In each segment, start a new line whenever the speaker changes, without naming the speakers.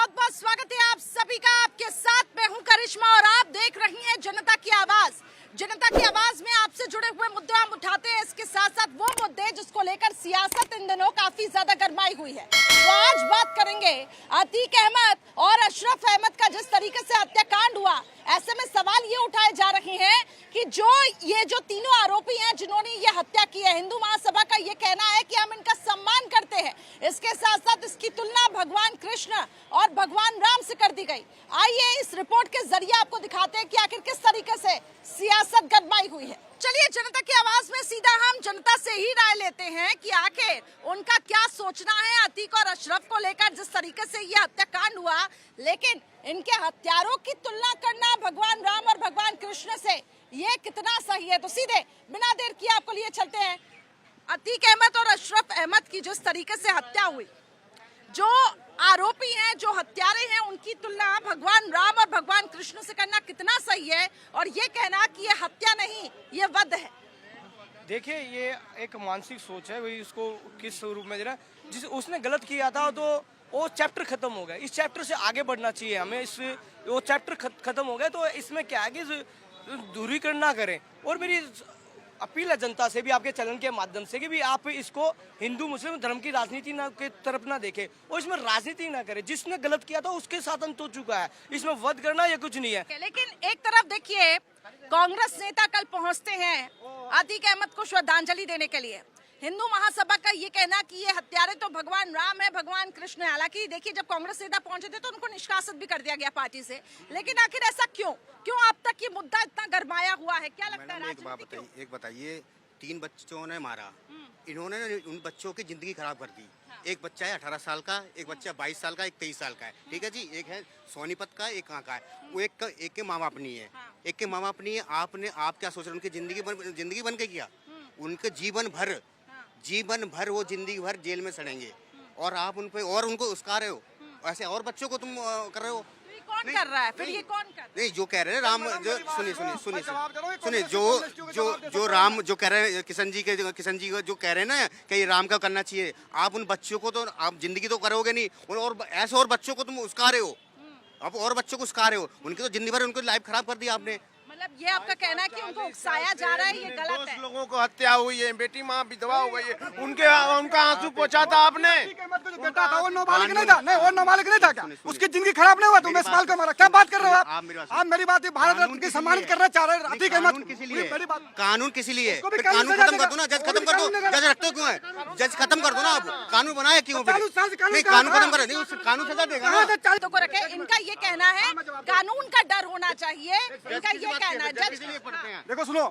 बहुत बहुत स्वागत है आप सभी का। आपके साथ मैं हूं करिश्मा और आप देख रही हैं जनता की आवाज। जनता की आवाज में आपसे जुड़े हुए मुद्दे हम उठाते हैं, इसके साथ साथ वो मुद्दे जिसको लेकर सियासत इन दिनों काफी ज्यादा गरमाई हुई है। तो आज बात करेंगे अतीक अहमद और अशरफ अहमद का जिस तरीके से हत्याकांड हुआ, ऐसे में सवाल ये उठाए जा रहे हैं कि जो तीनों आरोपी हैं जिन्होंने ये हत्या की है, हिंदू महासभा का ये कहना है कि हम इनका सम्मान करते हैं। इसके साथ साथ इसकी तुलना भगवान कृष्ण और भगवान राम से कर दी गई। आइए इस रिपोर्ट के जरिए आपको दिखाते हैं कि आखिर किस तरीके से सियासत गरमाई हुई है। चलिए जनता की आवाज में सीधा हम जनता से ही राय लेते हैं कि आखिर उनका क्या सोचना है अतीक और अशरफ को लेकर, जिस तरीके से ये हत्याकांड हुआ। लेकिन इनके हत्यारों की तुलना करना भगवान राम और भगवान कृष्ण से ये कितना सही है। तो सीधे बिना देर किए आपको लिए चलते हैं अतीक अहमद और अशरफ अहमद की जिस तरीके से हत्या हुई, जो आरोपी हैं, जो हत्यारे हैं, उनकी तुलना भगवान राम और भगवान कृष्ण से करना कितना सही है, और ये कहना कि ये हत्या नहीं ये वध है।
देखिए, ये एक मानसिक सोच है, वही उसको किस रूप में देना। जिस उसने गलत किया था तो वो चैप्टर खत्म हो गया, इस चैप्टर से आगे बढ़ना चाहिए हमें। वो चैप्टर खत्म हो गया तो इसमें क्या है कि दूरीकरण ना करें। और मेरी अपील है जनता से भी, आपके चैनल के माध्यम से, कि भी आप इसको हिंदू मुस्लिम धर्म की राजनीति ना के तरफ ना देखें और इसमें राजनीति ना करें। जिसने गलत किया था उसके साथ अंत हो चुका है, इसमें वध करना ये कुछ नहीं है।
लेकिन एक तरफ देखिए, कांग्रेस नेता कल पहुंचते हैं अतीक अहमद को श्रद्धांजलि देने के लिए। हिंदू महासभा का ये कहना कि ये हत्यारे तो भगवान राम है, भगवान कृष्ण है। हालांकि देखिए, जब कांग्रेस नेता पहुंचे थे तो उनको निष्कासित भी कर दिया गया पार्टी से। लेकिन आखिर ऐसा क्यों अब तक ये मुद्दा इतना गरमाया हुआ है? क्या लगता है?
एक बताइए, 3 बच्चों ने मारा, इन्होंने उन बच्चों की जिंदगी खराब कर दी। एक बच्चा है 18 साल का, एक बच्चा 22 साल का, एक 23 साल का है। ठीक है जी, एक है सोनीपत का, एक कहाँ का है। वो एक के माँ बाप नहीं है, एक के माँ बाप नहीं है। आप क्या सोच रहे हैं? उनकी जिंदगी बन के किया, उनके जीवन भर वो जिंदगी भर जेल में सड़ेंगे, और आप उन पे और उनको उस्का रहे हो। ऐसे और बच्चों को तुम कर रहे हो।
कौन कर रहा है फिर? ये कौन कर रहा है?
नहीं, जो कह रहे हैं राम, जो सुनिए जो राम जो कह रहे हैं, किशन जी को जो कह रहे हैं ना कि ये राम का करना चाहिए। आप उन बच्चों को तो आप जिंदगी तो करोगे नहीं, और ऐसे और बच्चों को तुम उस्का रहे हो। अब और बच्चों को उस्का रहे हो, उनकी तो जिंदगी भर उनको लाइफ खराब कर दी आपने।
मतलब ये आपका कहना है कि उनको उकसाया जा रहा है, ये गलत है।
लोगों को हत्या हुई है, बेटी माँ विधवा हो गई है, उनका आंसू पहुंचा था आपने।
बेटा था वो नाबालिग नहीं था, नहीं वो नाबालिग नहीं था क्या? उसकी जिंदगी खराब नहीं हुआ? तुम 10 साल का मारा, क्या बात कर रहे हो आप? मेरी बात, भारत रत्न की सम्मानित करना चाह रहे हैं अतीक अहमद।
कानून किस लिए? कानून खत्म कर दो ना, जज खत्म कर दो। जज रखते क्यों है? जज खत्म कर दो ना। आप कानून बनाए क्यों? कानून खत्म कर, कानून सजा देगा ना।
तो को रखे, इनका ये कहना है कानून का डर होना चाहिए, इनका ये कहना है।
देखो सुनो,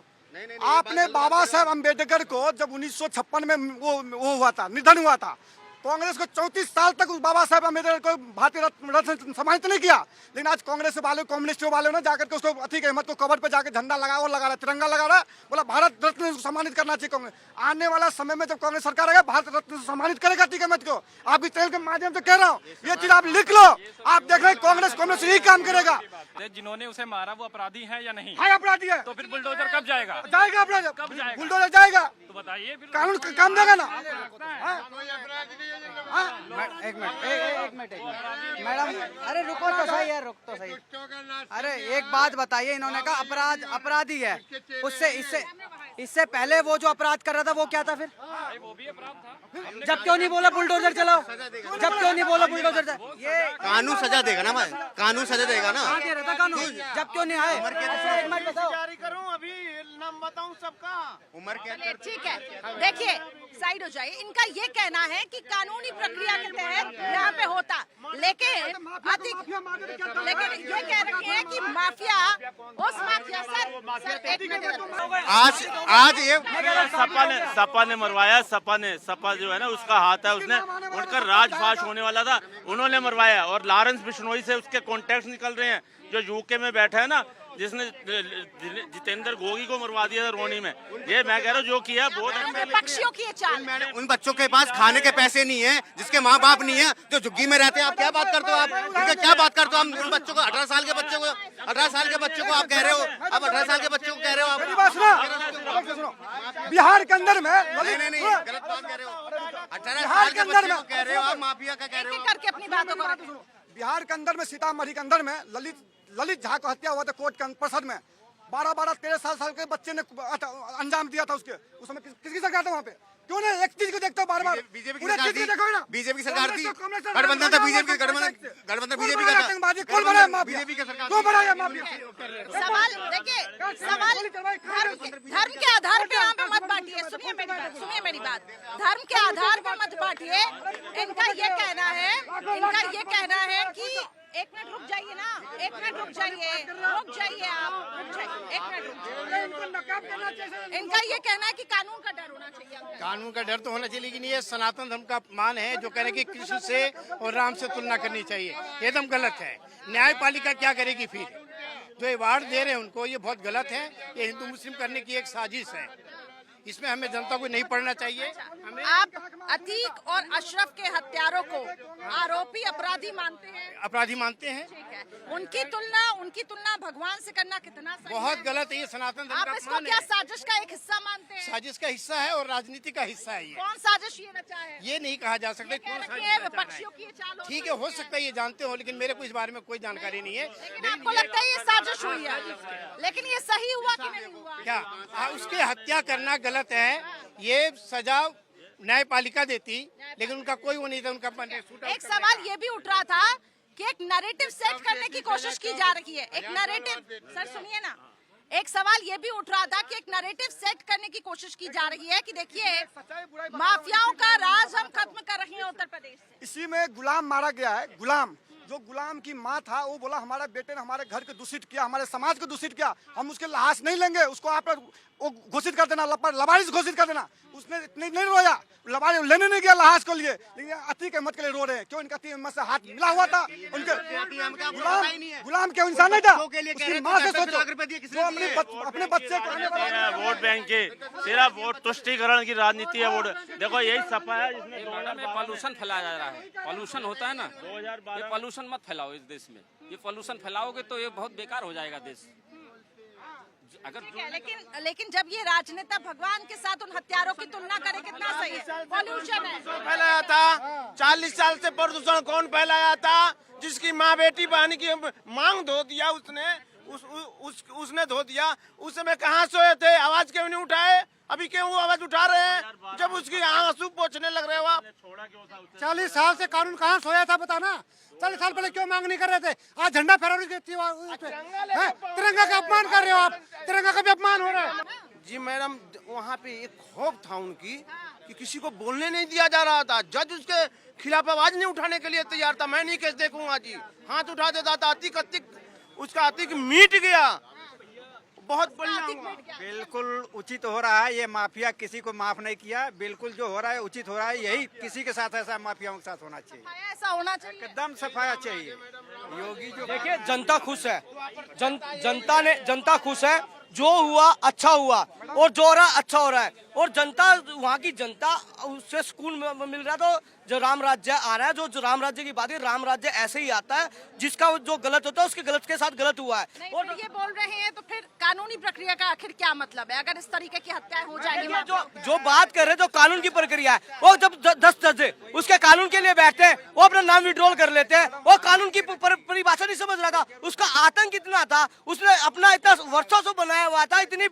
आपने बाबा साहब अम्बेडकर को जब 1956 में वो हुआ था, निधन हुआ था, कांग्रेस को 34 साल तक उस बाबा साहब अम्बेडकर को भारतीय रत्न सम्मानित नहीं किया। लेकिन आज कांग्रेस वाले, कम्युनिस्टों वाले ने जाकर के उसको अतीक अहमद को कवर पे जाकर झंडा लगा और लगा रहा, तिरंगा लगा रहा, बोला भारत रत्न सम्मानित करना चाहिए कांग्रेस। आने वाला समय में जब कांग्रेस सरकार आएगा, भारत रत्न सम्मानित करेगा अतीक अहमद को। आपकी चैनल के माध्यम से कह रहा हूँ, ये चीज आप लिख लो। आप देख रहे हैं कांग्रेस यही काम करेगा।
जिन्होंने उसे मारा वो अपराधी है या नहीं?
है, अपराधी है।
तो फिर बुलडोजर कब जाएगा?
अपराधी
कब जाएगा?
बुलडोजर जाएगा
तो बताइए,
कानून काम देगा ना।
एक मिनट मैडम, अरे रुको तो सही है, रुक तो सही। अरे एक बात बताइए, इन्होंने कहा अपराधी है, इससे पहले वो जो अपराध कर रहा था वो क्या था फिर?
वो भी अपराध था।
जब क्यों नहीं बोला बुलडोजर चलाओ? जब क्यों नहीं बोला बुलडोजर? ये
कानून सजा देगा ना, मैं कानून सजा देगा ना।
दे रहा था कानून, जब क्यों नहीं आए? एक मिनट बताओ,
जारी करूं अभी नाम बताऊं सबका।
उम्र क्या?
ठीक है, देखिए साइड हो जाइए। इनका ये कहना है कि कानूनी प्रक्रिया के तहत यहाँ पे होता, लेकिन ये कह रहे हैं कि माफिया, उस माफिया सर एक मिनट,
आज ये
सपा ने मरवाया। सपा जो है ना, उसका हाथ है, उसने उनका राजफाश होने वाला था, उन्होंने मरवाया। और लॉरेंस बिश्नोई से उसके कॉन्टेक्ट निकल रहे हैं, जो यूके में बैठा है ना, जिसने जितेंद्र गोगी को मरवा दिया था रोनी में। ये मैं कह रहा हूँ जो किया बहुत
पक्षियों की चाल।
उन बच्चों के पास खाने के पैसे नहीं है, जिसके माँ बाप नहीं है, जो झुग्गी में रहते हैं। आप क्या बात करते हो? आप क्या बात करते हो? हम उन बच्चों को 18 साल के बच्चे को आप कह रहे हो, आप 18 साल के बच्चे को कह रहे हो। आप
बिहार के अंदर में
नहीं गलत बात कह रहे हो। 18 साल के बच्चे को कह रहे हो आप, माफिया का कह रहे हो।
करके अपनी बातों को
बिहार के अंदर में, सीतामढ़ी के अंदर में ललित झा को हत्या हुआ था कोर्ट के परिसर में। 12-12, 13 साल के बच्चे ने अंजाम दिया था उसके। उस समय किसकी सरकार था वहाँ पे? क्यों नहीं एक चीज को देखते हो बार-बार?
बीजेपी की सरकार थी, गठबंधन था, बीजेपी गठबंधन बीजेपी का था।
कौन बना है माफिया?
बीजेपी की सरकार
क्यों बना है माफिया?
सवाल देखिए, सवाल धर्म के आधार पे यहाँ पे मत बांटिए। सुनिए मेरी बात, धर्म के आधार पे मत बांटिए। इनका ये कहना है कि एक मिनट रुक जाइए ना, एक मिनट रुक जाइए आप, रुक जाइए, एक मिनट रुक जाइए। इनका ये कहना है कि कानून का डर होना चाहिए।
कानून का डर तो होना चाहिए, लेकिन ये सनातन धर्म का अपमान है जो कह रहे हैं कि कृष्ण से और राम से तुलना करनी चाहिए, एकदम गलत है। न्यायपालिका क्या करेगी फिर? जो अवार्ड दे रहे हैं उनको, ये बहुत गलत है। ये हिंदू मुस्लिम करने की एक साजिश है। इसमें हमें जनता को नहीं पढ़ना चाहिए।
आप अतीक और अशरफ के हत्यारों को आरोपी अपराधी मानते हैं?
अपराधी मानते हैं।
ठीक है, उनकी तुलना भगवान से करना कितना सही
बहुत
है?
गलत है, ये सनातन धर्म
आप
का
इसको
अपमान
क्या
है।
साजिश का एक हिस्सा मानते हैं?
साजिश का हिस्सा है और राजनीति का हिस्सा है। ये
कौन साजिश ये रचा है?
ये नहीं कहा जा सकता
ये कह
कौन
रहे
साजिश
हैं
रचा
विपक्षियों
है।
की ये चाल हो
ठीक है, हो सकता है ये जानते हो, लेकिन मेरे को इस बारे में कोई जानकारी नहीं है।
लेकिन आपको लगता है ये साजिश हुई है, लेकिन ये सही हुआ कि नहीं हुआ?
क्या उसकी हत्या करना गलत है? ये सजा न्यायपालिका देती, लेकिन उनका कोई वो नहीं था। उनका
एक सवाल ये भी उठ रहा था कि एक नैरेटिव सेट करने की कोशिश की जा रही है। एक नैरेटिव, सर सुनिए ना, एक सवाल ये भी उठ रहा था कि एक नैरेटिव सेट करने की कोशिश की जा रही है कि देखिए माफियाओं का राज हम खत्म कर रहे हैं उत्तर प्रदेश से।
इसी में गुलाम मारा गया है। गुलाम, जो गुलाम की माँ था, वो बोला हमारे बेटे ने हमारे घर को दूषित किया, हमारे समाज को दूषित किया, हम उसके लाश नहीं लेंगे, उसको आप वो घोषित कर देना, लवारिस घोषित कर देना। उसने इतने नहीं रोया, लवारिस लेने नहीं गया लाश को लिए, लेकिन अतीक अहमद के लिए रो रहे हैं। क्यों? इनका अतीक अहमद से हाथ मिला हुआ था। उनके गुलाम क्यों इंसान नहीं था? उसकी माँ से सोचो, जो अपने बच्चे को आने वाला
वोट बैंक के सिर्फ वोट तुष्टिकरण की राजनीति है। वोट देखो, यही सपा है जिसमें
में पॉल्यूशन फैलाया जा रहा है। पॉल्यूशन होता है ना,
2012
ये पॉल्यूशन मत फैलाओ इस देश में। ये पॉल्यूशन फैलाओगे तो ये बहुत बेकार हो जाएगा देश। अगर
ठीक है, लेकिन जब ये राजनेता भगवान के साथ उन हत्यारों की तुलना करे, कितना सही है? पॉल्यूशन है।
फैलाया था 40 साल से प्रदूषण कौन फैलाया था? जिसकी माँ बेटी पानी की मांग धो दिया उसने धो दिया। उस समय कहाँ सोए थे? आवाज क्यों नहीं उठाए? अभी क्यों वो आवाज उठा रहे हैं जब उसकी आंसू पोंछने लग रहे हो आप?
40 साल से कानून कहाँ सोया था बताना। 40 साल पहले क्यों मांग नहीं कर रहे थे? आज झंडा फहरा रहे थे, तिरंगा का अपमान कर रहे हो आप। तिरंगा का भी अपमान हो रहा है।
जी मैडम, वहाँ पे एक खौफ था उनकी कि किसी को बोलने नहीं दिया जा रहा था। जज उसके खिलाफ आवाज नहीं उठाने के लिए तैयार था। मैं नहीं केस देखूंगा जी, हाथ उठा देता था। उसका अतीक मीट गया। बहुत बढ़िया हुआ।
बिल्कुल उचित हो रहा है। ये माफिया किसी को माफ नहीं किया। बिल्कुल जो हो रहा है उचित हो रहा है। यही किसी के साथ ऐसा माफियाओं के साथ होना चाहिए,
ऐसा होना चाहिए,
एकदम सफाया चाहिए। योगी जो
देखिए, जनता खुश है, जनता खुश है। जो हुआ अच्छा हुआ और जो हो रहा अच्छा हो रहा है। और जनता, वहाँ की जनता उससे सुकून मिल रहा है। तो जो राम राज्य आ रहा है, जो राम राज्य की बात है, राम राज्य ऐसे ही आता है जिसका जो गलत होता है उसके गलत के साथ गलत हुआ है।
नहीं, और ये बोल रहे हैं तो फिर कानूनी प्रक्रिया का आखिर क्या मतलब है? अगर इस तरीके की हत्याएं हो जाएंगी,
जो बात कर रहे हैं, जो कानून की प्रक्रिया है, वो जब 10 जज उसके कानून के लिए बैठते हैं, वो अपना नाम विड्रॉल कर लेते हैं। वो कानून की परिभाषा नहीं समझ रहा था, उसका आतंक इतना था, उसने अपना इतना वर्षों से बनाया हुआ था, इतनी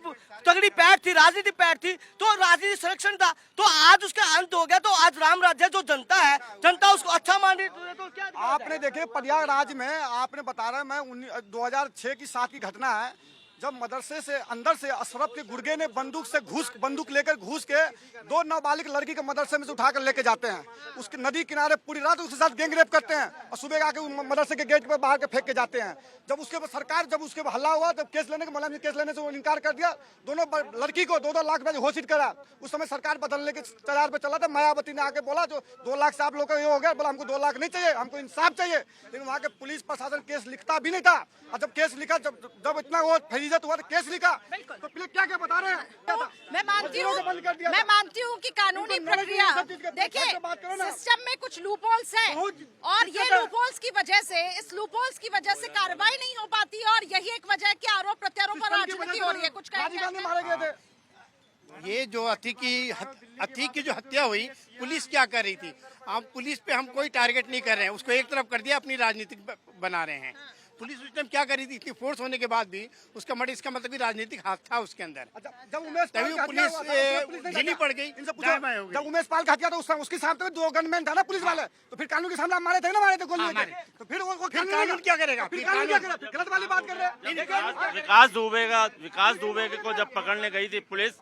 तगड़ी पैठ थी, राजनीति पैठ थी, तो राजनीति संरक्षण था। तो आज उसका अंत हो गया। तो आज राम राज्य जो जनता है, जनता उसको अच्छा मान रही है। तो क्या
आपने देखे प्रयागराज में, आपने बता रहा मैं 2006 की 7 की घटना है, जब मदरसे से अंदर से अशरफ के गुर्गे ने बंदूक लेकर घुस के 2 नाबालिग लड़की के मदरसे में से उठाकर लेके जाते हैं। उसके नदी किनारे पूरी रात उसके साथ गैंगरेप करते हैं और सुबह आके मदरसे के गेट पर बाहर के फेंक के जाते हैं। जब उसके सरकार जब उसके हल्ला हुआ तब केस लेने के मुलाजिम केस लेने से वो इनकार कर दिया। दोनों लड़की को 2-2 लाख रुपए घोषित करा। उस समय सरकार बदलने के तैयार पे चला था। मायावती ने आके बोला जो 2 लाख से आप लोग का ये हो गया, बोला हमको 2 लाख नहीं चाहिए, हमको इंसाफ चाहिए। लेकिन वहाँ के पुलिस प्रशासन केस लिखता भी नहीं था। और जब केस लिखा, जब इतना वो फरीजत हुआ तो केस लिखा, तो पुलिस क्या बता रहे हैं?
मैं मानती हूँ कि कानूनी प्रक्रिया, देखिए सिस्टम में कुछ लूपहोल्स हैं और ये लूपहोल्स की वजह से, इस लूपहोल्स की वजह से कार्रवाई नहीं हो पाती और यही एक वजह है कि आरोप प्रत्यारोप पर राजनीति हो रही है। कुछ
राजीव गांधी मारे गए थे।
ये जो अतीक की जो हत्या हुई, पुलिस क्या कर रही थी? आप पुलिस पे हम कोई टारगेट नहीं कर रहे हैं, उसको एक तरफ कर दिया, अपनी राजनीतिक बना रहे हैं। पुलिस उस टाइम क्या कर रही थी? इतनी फोर्स होने के बाद भी उसका इसका मतलब भी राजनीतिक हाथ था उसके अंदर।
जब उमेश पाल
तभी
का
पुलिस
हत्या हुआ था, पुलिस ने
ढीली
क्या
पड़ गई,
इनसे पूछो,
दाएं-बाएं हो गई।
जब उमेश पाल का हत्या था उसके सामने 2 गनमैन था ना पुलिस वाले, तो फिर कानून के सामने मारे थे ना, मारे थे गोली लेके। तो फिर वो
कानून क्या करेगा?
फिर कानून क्या करेगा? गलत वाली बात कर रहे हैं।
विकास दुबे को जब पकड़ने गई थी पुलिस,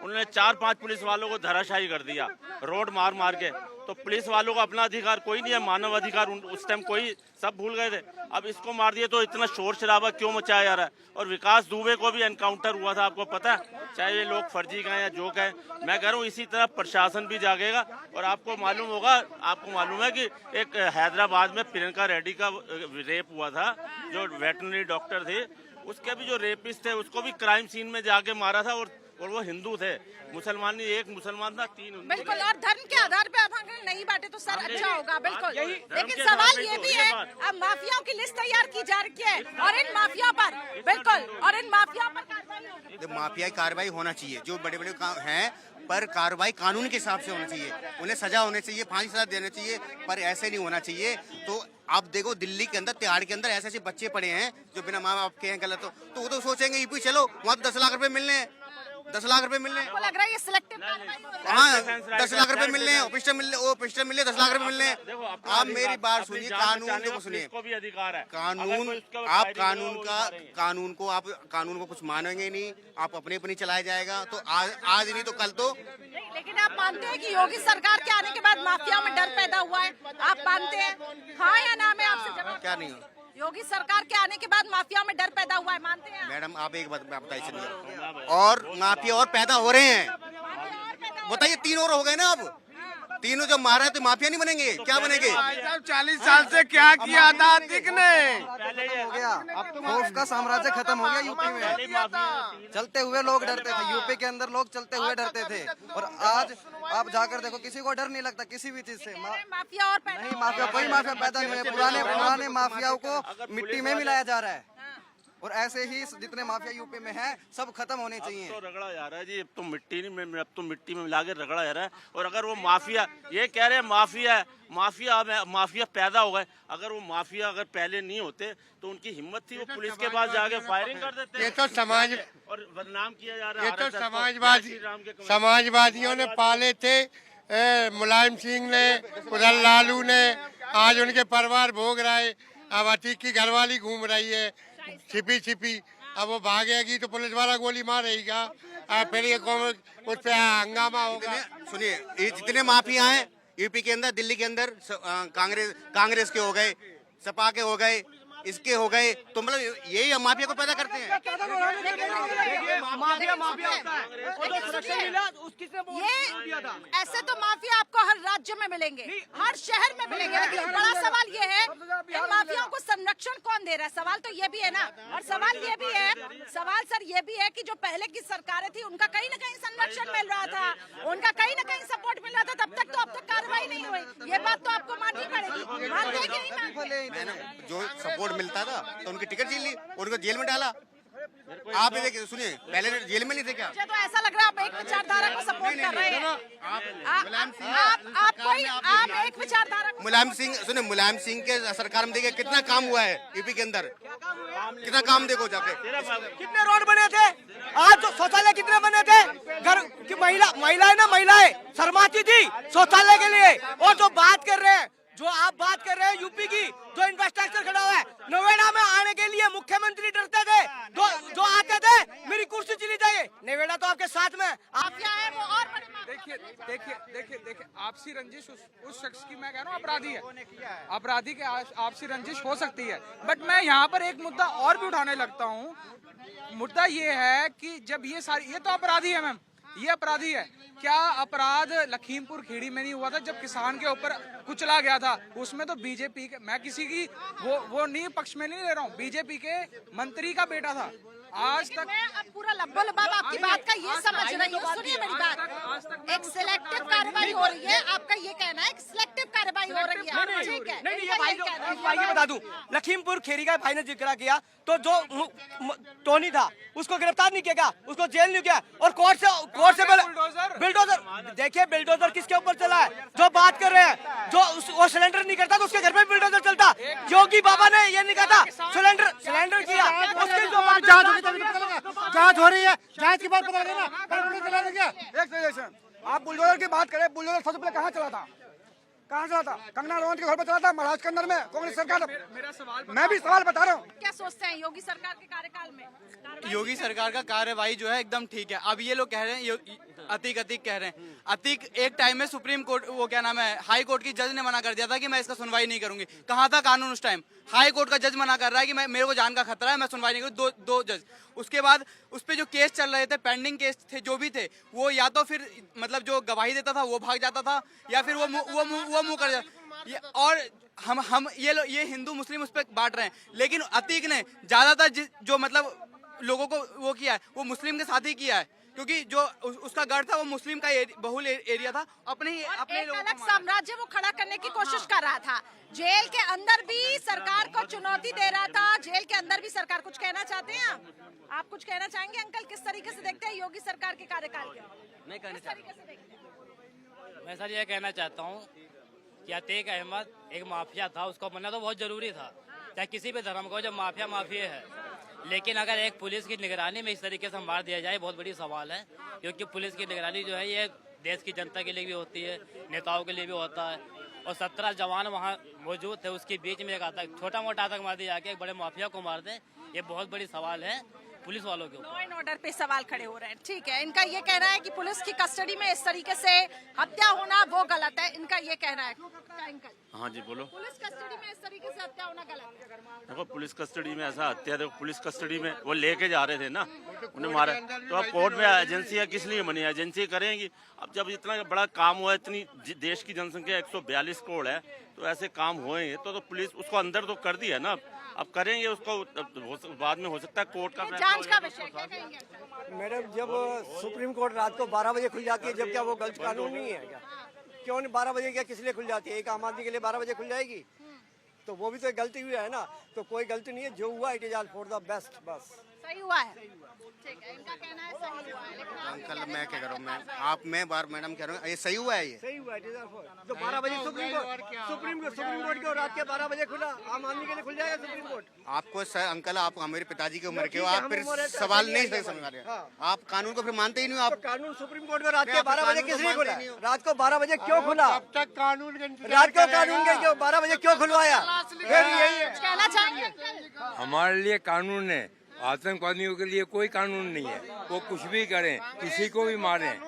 उन्होंने 4-5 पुलिस वालों को धराशायी कर दिया, रोड मार के। तो पुलिस वालों को अपना अधिकार कोई नहीं है, मानव अधिकार उस टाइम कोई सब भूल गए थे। अब इसको मार दिया तो इतना शोर शराबा क्यों मचाया जा रहा है? और विकास दुबे को भी एनकाउंटर हुआ था, आपको पता है, चाहे ये लोग फर्जी कहें या जो कहें। मैं कह रहा हूँ इसी तरह प्रशासन भी जागेगा। और आपको मालूम है कि एक हैदराबाद में प्रियंका रेड्डी का रेप हुआ था, जो वेटरनरी डॉक्टर थे, उसके भी जो रेपिस्ट थे उसको भी क्राइम सीन में जाके मारा था। और वो हिंदू थे, मुसलमान नहीं, एक मुसलमान था, 3 हिंदू।
बिल्कुल, और धर्म के आधार पे अब अगर नहीं बांटे तो सर अच्छा होगा, बिल्कुल। लेकिन
के
सवाल
आधार पे
ये
तो
भी
ये
है,
बात।
अब माफियाओं की लिस्ट तैयार की जा रही है और इन माफियाओं पर कार्रवाई होगी।
तो माफिया की कार्रवाई होना चाहिए, जो बड़े बड़े हैं, पर कार्रवाई कानून के हिसाब से होना चाहिए, उन्हें सजा होनी चाहिए, फांसी सजा देना चाहिए, पर ऐसे नहीं होना चाहिए। तो आप देखो दिल्ली के अंदर, तिहाड़ के अंदर ऐसे बच्चे पड़े हैं जो बिना माँ बाप के हैं, गलत हो तो वो तो सोचेंगे यूपी चलो, वहाँ तो 10 लाख रुपए मिलने हैं, 10 लाख रुपए मिलने।
आपको लग रहा है ये सिलेक्टिव कार्रवाई हो रही है?
हाँ, 10 लाख रुपए मिलने हैं, पिस्टल मिलने 10 लाख रुपए मिलने हैं। आप मेरी बात सुनिए, कानून को सुनिए,
को भी अधिकार है।
कानून आप कानून को कुछ मानेंगे नहीं, आप अपनी चलाया जाएगा। तो आज नहीं तो कल तो।
लेकिन आप मानते हैं कि योगी सरकार के आने के बाद माफियाओं में डर पैदा हुआ है? आप मानते हैं? हाँ या ना में आपसे जवाब।
क्या नहीं?
योगी सरकार के आने के बाद माफियाओं में डर पैदा हुआ है, मानते हैं?
मैडम आप एक बात बताइए, चलिए, और माफिया और पैदा हो रहे हैं। बताइए 3 और हो गए ना, अब तीनों जब मारा है तो माफिया नहीं बनेंगे, क्या बनेंगे?
40 साल से क्या किया था अतीक ने?
हो गया, अब तो खौफ का साम्राज्य खत्म हो गया यूपी में। चलते हुए लोग डरते थे, यूपी के अंदर लोग चलते हुए डरते थे, और आज आप जाकर देखो किसी को डर नहीं लगता किसी भी चीज से।
माफिया और पैदा
नहीं, माफिया कोई माफिया पैदा नहीं है, पुराने माफियाओं को मिट्टी में मिलाया जा रहा है। और ऐसे ही जितने माफिया यूपी में हैं सब खत्म होने चाहिए।
तो रगड़ा जा रहा है जी, अब तो मिट्टी में मिला के रगड़ा जा रहा है। और अगर वो माफिया, ये कह रहे हैं माफिया पैदा हो गए, अगर वो माफिया अगर पहले नहीं होते तो उनकी हिम्मत थी वो पुलिस के पास जाके फायरिंग कर देते।
ये तो समाज
और बदनाम किया जा रहा है।
ये तो समाजवादियों ने पाले थे, मुलायम सिंह ने, उधर लालू ने, आज उनके परिवार भोग रहा है। अब अतीक की घरवाली घूम रही है छिपी, अब वो भागेगी तो पुलिस वाला गोली मारेगा, फिर ये उस पे हंगामा होगा।
सुनिए, ये जितने माफिया हैं यूपी के अंदर, दिल्ली के अंदर, कांग्रेस के हो गए, सपा के हो गए, इसके हो गए, तो मतलब यही माफिया को पैदा करते हैं।
ये ऐसे तो माफिया आपको हर राज्य में मिलेंगे, हर शहर में मिलेंगे, लेकिन बड़ा सवाल ये है इन माफियाओं को संरक्षण कौन दे रहा है? सवाल तो ये भी है ना। और सवाल सर ये भी है कि जो पहले की सरकारें थी उनका कहीं ना कहीं संरक्षण मिल रहा था, उनका कहीं ना कहीं सपोर्ट मिल रहा था, तब तक कार्रवाई नहीं हुई। ये बात तो आपको माननी पड़ेगी, मानते हैं कि नहीं मानते?
जो सपोर्ट मिलता था तो उनकी टिकट छीन ली, उनको जेल में डाला। आप ये देखिए, सुनिए, पहले जेल में नहीं थे क्या?
मुझे तो ऐसा लग रहा है आप एक विचारधारा को सपोर्ट कर रहे हैं। आप एक विचारधारा को।
मुलायम सिंह के सरकार में देखिए कितना काम हुआ है यूपी के अंदर, कितना काम देखो जाके।
कितने रोड बने थे, आज तो शौचालय कितने बने थे, घर की महिलाएं शर्माती थी शौचालय के लिए। और जो आप बात कर रहे हैं यूपी की, जो इंफ्रास्ट्रक्चर खड़ा हुआ है, नोएडा में आने के लिए मुख्यमंत्री डरते थे, जो आते थे मेरी कुर्सी चली जाए। नोएडा तो आपके साथ में
माफिया है वो और बड़े माफिया।
देखिए आपसी रंजिश उस शख्स की, मैं कह रहा हूँ अपराधी है, अपराधी के आपसी रंजिश हो सकती है। बट मैं यहाँ पर एक मुद्दा और भी उठाने लगता हूँ। मुद्दा ये है कि जब ये तो अपराधी है मैम, ये अपराधी है। क्या अपराध लखीमपुर खीरी में नहीं हुआ था जब किसान के ऊपर कुचला गया था? उसमें तो बीजेपी के, मैं किसी की वो नहीं पक्ष में नहीं ले रहा हूँ, बीजेपी के मंत्री का बेटा था। आज तक
मैं अब पूरा लब्बो लबाब आपकी बात का ये समझ रही हूँ। सुनिए मेरी बात, एक सिलेक्टिव कार्रवाई हो रही है, आपका ये कहना है कि सिलेक्टिव कार्रवाई हो रही है। ठीक है,
नहीं, ये
इनका
भाई
ये कहना है।
भाई ये बता दूं, लखीमपुर खीरी का भाई ने जिक्र किया, तो जो टोनी था उसको गिरफ्तार नहीं किया, उसको जेल नहीं किया, और कोर्ट से बिल्डोजर देखिए, बिल्डोजर किसके ऊपर चला है? जो बात कर रहे हैं, जो वो सिलेंडर नहीं करता तो उसके घर पे बिल्डोजर चलता। योगी बाबा ने ये नहीं कहा सिलेंडर किया, उसकी जो बात
जांच होगी तभी तो पता लगा। जांच हो रही है, जांच के बाद पता लगेगा क्या।
एक सेकंड, आप बुलडोजर की बात करें, बुलडोजर सबसे पहले कहाँ चला था? कहाँ चला था? कंगना रनौत के घर पर चला था, महाराष्ट्र के अंदर में कांग्रेस सरकार। मैं भी सवाल बता रहा हूँ।
क्या सोचते हैं योगी सरकार के कार्यकाल में?
योगी सरकार का कार्यवाही जो है एकदम ठीक है। अब ये लोग कह रहे हैं अतीक कह रहे हैं। अतीक एक टाइम में सुप्रीम कोर्ट, वो क्या नाम है, हाई कोर्ट की जज ने मना कर दिया था कि मैं इसका सुनवाई नहीं करूंगी। कहाँ था कानून उस टाइम? हाई कोर्ट का जज मना कर रहा है कि मेरे को जान का खतरा है, मैं सुनवाई नहीं करूँ। दो जज। उसके बाद उस पे जो केस चल रहे थे, पेंडिंग केस थे जो भी थे, वो या तो फिर मतलब जो गवाही देता था वो भाग जाता था, या फिर वो मुंह कर जाता। और हम ये हिंदू मुस्लिम उस पर बांट रहे हैं, लेकिन अतीक ने ज्यादातर जो मतलब लोगों को वो किया है वो मुस्लिम के साथ ही किया है, क्योंकि जो उसका गढ़ था वो मुस्लिम का बहुल एरिया था। अपने
एक अलग साम्राज्य वो खड़ा करने की कोशिश कर रहा था। जेल के अंदर भी सरकार को चुनौती दे रहा था। जेल के अंदर भी सरकार, कुछ कहना चाहते हैं आप कुछ कहना चाहेंगे अंकल? किस तरीके से देखते हैं योगी सरकार के कार्यकाल के?
नहीं कहना
किस तरीके से देखते हैं?
मैं सर ये कहना चाहता हूँ कि अतीक अहमद एक माफिया था, उसको बनना तो बहुत जरूरी था, चाहे किसी भी धर्म को, जब माफिया है। लेकिन अगर एक पुलिस की निगरानी में इस तरीके से मार दिया जाए, बहुत बड़ी सवाल है, क्योंकि पुलिस की निगरानी जो है ये देश की जनता के लिए भी होती है, नेताओं के लिए भी होता है। और 17 जवान वहाँ मौजूद थे, उसके बीच में एक छोटा मोटा आतंकवादी आके एक बड़े माफिया को मार दे, ये बहुत बड़ी सवाल है पुलिस वालों के ऊपर।
लॉ एंड ऑर्डर पे सवाल खड़े हो रहे हैं। ठीक है, इनका ये कहना है कि पुलिस की कस्टडी में इस तरीके से हत्या होना वो गलत है, इनका ये कहना है।
हाँ जी बोलो।
पुलिस कस्टडी में इस तरीके से हत्या होना गलत है।
देखो, पुलिस कस्टडी में ऐसा हत्या, देखो पुलिस कस्टडी में वो लेके जा रहे थे ना, उन्हें मारा। तो अब कोर्ट में एजेंसियाँ किस लिए बनी? एजेंसी करेंगी। अब जब इतना बड़ा काम हुआ, इतनी देश की जनसंख्या 142 करोड़ है, तो ऐसे काम हुए तो पुलिस उसको अंदर तो कर दिया ना, अब करेंगे उसको, बाद में हो सकता है कोर्ट का
जांच का विषय क्या कहेंगे?
मैडम, जब सुप्रीम कोर्ट रात को 12 बजे खुल जाती है, जब क्या वो गलत कानून नहीं है क्या? क्यों नहीं 12 बजे क्या किस लिए खुल जाती है? एक आम आदमी के लिए 12 बजे खुल जाएगी, तो वो भी तो एक गलती हुई है ना। तो कोई गलती नहीं है, जो हुआ it is all for the best, बस
सही हुआ है। ठीक है, इनका कहना है सही हुआ है, लेकिन
अंकल मैं क्या करूँ, मैं बार मैडम कह रहा हूँ ये सही हुआ है। ये
सही हुआ है, तो 12 बजे सुप्रीम कोर्ट क्यों रात के 12 बजे खुला? आम आदमी के लिए खुल जाएगा सुप्रीम कोर्ट।
आपको सर अंकल, आप मेरे पिताजी की उम्र के हो, आप फिर सवाल नहीं समझ रहे। आप कानून को फिर मानते ही नहीं हो। आप
कानून सुप्रीम कोर्ट को रात के 12 बजे किस लिए खुला? रात को 12 बजे क्यों खुला?
अब तक कानून
रात को कानून के क्यों 12 बजे क्यों खुलवाया? फिर यही है।
कुछ कहना चाहेंगे अंकल?
हमारे लिए कानून है, आतंकवादियों के लिए कोई कानून नहीं है। वो कुछ भी करें, किसी को भी मारें,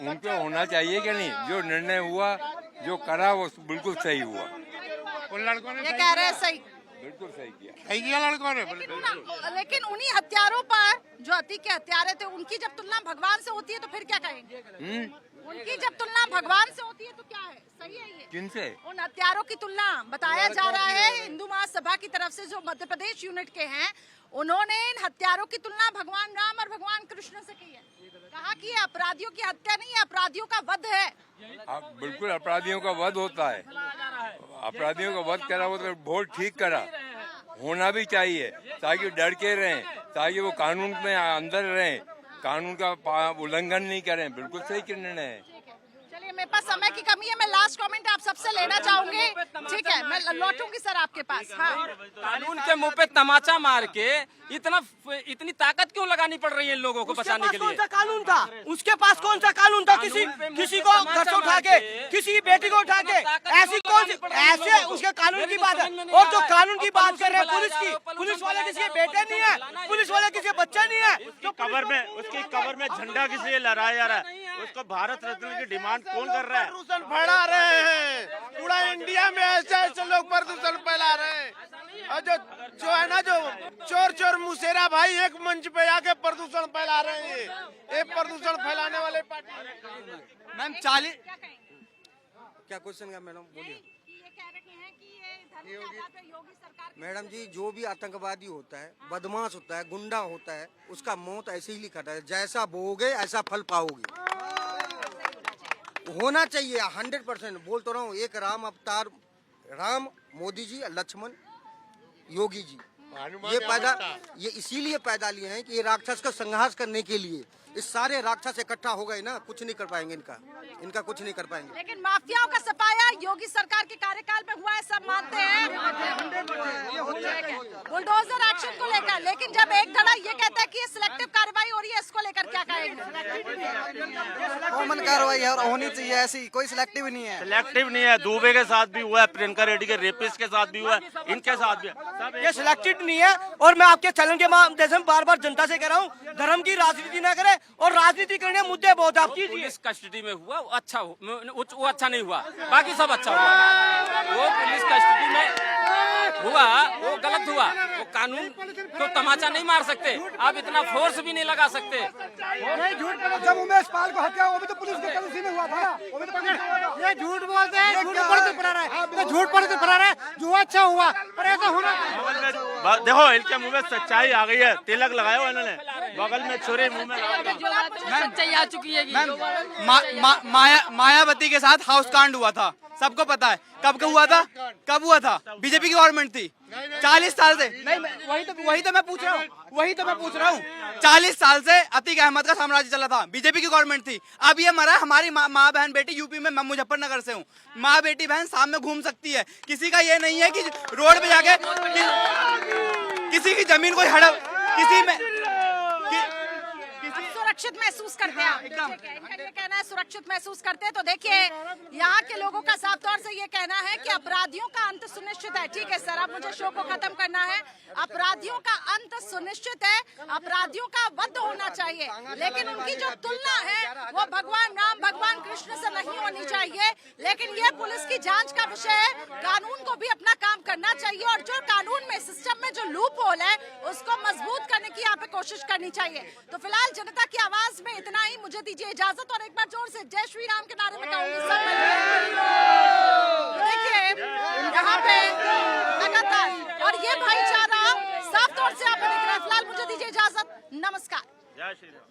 उन पे होना चाहिए कि नहीं? जो निर्णय हुआ, जो करा, वो बिल्कुल सही हुआ।
उन लड़कों ने
ये कह रहे हैं सही,
बिल्कुल सही किया।
सही किया लड़कों ने।
लेकिन उन्हीं हत्यारों पर, जो अतीक के हत्यारे थे, उनकी जब तुलना भगवान से होती है तो फिर क्या कहेंगे? उनकी जब तुलना भगवान से होती है तो क्या है? सही है ये?
किनसे?
उन हत्यारों की तुलना बताया जा रहा है हिंदू महासभा की तरफ से, जो मध्य प्रदेश यूनिट के हैं, उन्होंने इन हत्यारों की तुलना भगवान राम और भगवान कृष्ण से की है। कहा कि ये अपराधियों की हत्या नहीं है, अपराधियों का वध है।
बिल्कुल अपराधियों का वध होता है। अपराधियों का वध करा वो तो बहुत ठीक करा, होना भी चाहिए, ताकि डर के रहें, ताकि वो कानून में अंदर रहें, कानून का उल्लंघन नहीं करें। बिल्कुल सही निर्णय है।
चलिए, मेरे पास समय की कमी है, मैं लास्ट कमेंट आप सबसे लेना चाहूंगी। ठीक है, मैं लौटूंगी सर आपके पास। हाँ,
कानून के मुंह पे तमाचा मार के इतनी ताकत क्यों लगानी पड़ रही है इन लोगों को बचाने के लिए?
कौन सा कानून था? उसके पास कौन सा कानून था? किसी को घर से उठा के, किसी बेटी को उठा के, ऐसे उसके कानून की बात है। और जो कानून की बात कर रहे हैं पुलिस की, पुलिस वाले किसी के बेटे नहीं है, पुलिस वाले किसी के बच्चे नहीं है।
उसकी कवर में झंडा किस लिए लहराया जा रहा है? उसको भारत रत्न की डिमांड कौन कर रहा है?
प्रदूषण फैला रहे हैं पूरा इंडिया में, ऐसे लोग प्रदूषण फैला रहे हैं। और जो है ना, जो चोर मुसेरा भाई एक मंच पे आके प्रदूषण फैला रहे हैं, ये प्रदूषण फैलाने वाले पार्टी।
मैम 40
क्या क्वेश्चन का मैडम बोलिए।
ये कह रहे हैं कि ये धर्म के आधार पर योगी सरकार
मैडम जी, जो भी आतंकवादी होता है, बदमाश होता है, गुंडा होता है, उसका मौत ऐसे ही लिखा है, जैसा बोओगे ऐसा फल पाओगे।
होना चाहिए 100%। बोल तो रहा हूँ, एक राम अवतार, राम, मोदी जी, लक्ष्मण, योगी जी, ये इसीलिए पैदा लिए हैं कि ये राक्षस का संहार करने के लिए। इस सारे राक्षस इकट्ठा हो गए ना, कुछ नहीं कर पाएंगे, इनका कुछ नहीं कर पाएंगे।
लेकिन माफियाओं का सफाया योगी सरकार के कार्यकाल में हुआ है, सब मानते हैं बुलडोजर एक्शन को लेकर। लेकिन जब एक धड़ा ये कहता है कि ये सिलेक्टिव कार्रवाई हो रही है, इसको लेकर क्या कहेंगे?
कॉमन कार्रवाई है और होनी चाहिए ऐसी, कोई सिलेक्टिव नहीं है।
सिलेक्टिव नहीं है, दुबे के साथ भी हुआ है, प्रियंका रेड्डी के रेपिस्ट के साथ भी हुआ है, इनके साथ भी है।
ये सिलेक्टेड नहीं है। और मैं आपके चैनल के माध्यम से बार बार जनता से कह रहा हूँ, धर्म की राजनीति ना करे, और राजनीति करने मुद्दे बहुत आप कीजिए।
पुलिस कस्टडी में हुआ वो अच्छा वो अच्छा नहीं हुआ, बाकी सब अच्छा हुआ। वो पुलिस कस्टडी में हुआ वो गलत हुआ। वो कानून को तमाचा नहीं मार सकते, आप इतना फोर्स भी नहीं लगा सकते।
जब उमेश पाल को हत्या, वो भी तो पुलिस के कल में हुआ था ना, वो भी तो पुलिस में हुआ था।
ये झूठ बोलते हैं, झूठ पर तो फरा रहा है, झूठ पर तो फरा रहा है, जो अच्छा हुआ पर ऐसा होना।
देखो इनके मुंह में सच्चाई आ गई है, तिलक लगाया हुआ इन्होंने, बगल में छुरी मुंह में।
सच्चाई आ चुकी है। मायावती के साथ हाउस कांड हुआ था, सबको पता है। कब हुआ था? कब हुआ था? बीजेपी की गवर्नमेंट थी 40 साल से। नहीं, वही तो मैं पूछ रहा हूँ 40 साल से अतीक अहमद का साम्राज्य चला था, बीजेपी की गवर्नमेंट थी। अब ये मरा, हमारी माँ बहन बेटी यूपी में, मैं मुजफ्फरनगर से हूँ, माँ बेटी बहन साथ में घूम सकती है। किसी का ये नहीं है कि रोड पे जाके किसी की जमीन कोई हड़प, किसी में
सुरक्षित महसूस करते हैं आप? इनका ये कहना है सुरक्षित महसूस करते हैं। तो देखिए, यहाँ के लोगों का साफ तौर से ये कहना है कि अपराधियों का अंत सुनिश्चित है। ठीक है सर, अब मुझे शो को खत्म करना है। अपराधियों का अंत सुनिश्चित है, अपराधियों का वध होना चाहिए, लेकिन उनकी जो तुलना है वो भगवान राम, भगवान कृष्ण से नहीं होनी चाहिए। लेकिन ये पुलिस की जांच का विषय है, कानून को भी अपना काम करना चाहिए, और जो कानून में, सिस्टम में जो लूप होल है, उसको मजबूत करने की यहाँ पे कोशिश करनी चाहिए। तो फिलहाल जनता की आवाज में इतना ही, मुझे दीजिए इजाजत, और एक बार जोर से जय श्री राम के नारे में कहूंगी सब। देखिए यहाँ पे लगातार, और ये भाईचारा साफ तौर से आप दिख रहा है। फिलहाल मुझे दीजिए इजाजत, नमस्कार।
जय श्री राम।